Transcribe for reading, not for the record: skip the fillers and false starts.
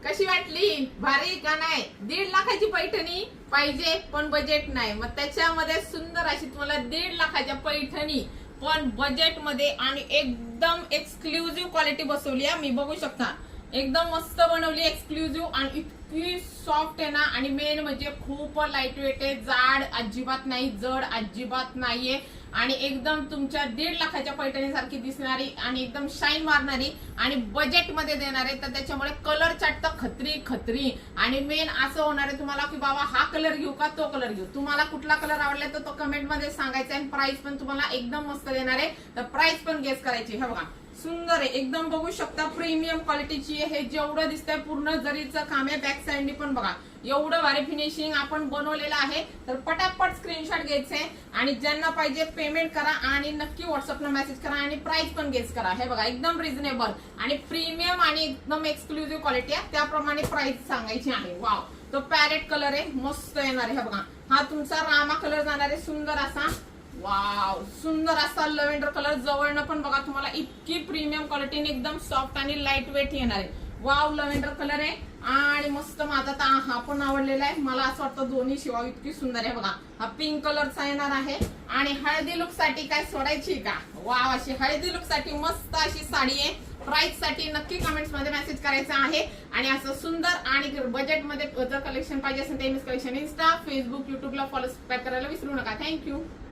कशी वाटली? भारी का नाही? 1.5 लाखाची पैठणी पाहिजे पण बजेट नाही, मग त्याच्यामध्ये सुंदर अशी तुम्हाला 1.5 लाखाच्या पैठणी पण बजेट मध्ये आणि एकदम एक्सक्लुझिव्ह क्वालिटी बसवली आहे. मी बघू शकता एकदम मस्त बनवली, एक्सक्लुझिव्ह आणि इतकी सॉफ्ट आहे ना. आणि मेन म्हणजे खूप लाईट वेट आहे, जाड अजिबात नाही, जड अजिबात नाहीये आणि एकदम तुमच्या 1.5 लाखाच्या पैठणी सारखी दिसणारी आणि एकदम शाईन मारणारी आणि बजेट मध्ये देणार आहे. तर त्याच्यामुळे कलर चाट तर खत्री खत्री आणि मेन असं होणार आहे तुम्हाला की बाबा हा कलर घेऊ का तो कलर घेऊ, तुम्हाला कुठला कलर आवडला तर तो कमेंट मध्ये सांगायचा आहे. प्राइस पण तुम्हाला एकदम मस्त देणार आहे, तर प्राइस पण गेस करायची. हे बघा सुंदर आहे एकदम, बघू शकता प्रीमियम क्वालिटीची आहे. हे जेवढं दिसतंय पूर्ण जरीचं काम आहे, बॅक साइडनी पण बघा एवढं भारी फिनिशिंग आपण बनवलेलं आहे. तर पटापट स्क्रीनशॉट घ्यायचे आणि ज्यांना पाहिजे पेमेंट करा आणि नक्की व्हॉट्सअपला मेसेज करा आणि प्राइस पण गेस करा. हे बघा एकदम रिझनेबल आणि प्रीमियम आणि एकदम एक्सक्लुझिव्ह क्वालिटी आहे, त्याप्रमाणे प्राइस सांगायची आहे. वाव, तो पॅरेट कलर आहे, मस्त येणार आहे. हे बघा हा तुमचा रामा कलर जाणार आहे, सुंदर असा. वाव, सुंदर असा लव्हेंडर कलर. जवळनं पण बघा तुम्हाला इतकी प्रीमियम क्वालिटी एकदम सॉफ्ट आणि लाईट वेट येणार आहे. वाव, लव्हेंडर कलर आहे आणि मस्त. माझा तर हा पण आवडलेला आहे, मला असं वाटतं दोन्ही शिवाव, इतकी सुंदर आहे. बघा हा पिंक कलरचा येणार आहे आणि हळदी लुक साठी काय सोडायची का? वाव, अशी हळदी लुक साठी मस्त अशी साडी आहे. प्राइस साठी नक्की कमेंट्स मध्ये मेसेज करायचा आहे. आणि असं सुंदर आणि बजेट मध्ये जर कलेक्शन पाहिजे असेल तर एमएस कलेक्शन इंस्टा, फेसबुक, युट्यूबला फॉलो सबस्क्राईब करायला विसरू नका. थँक्यू.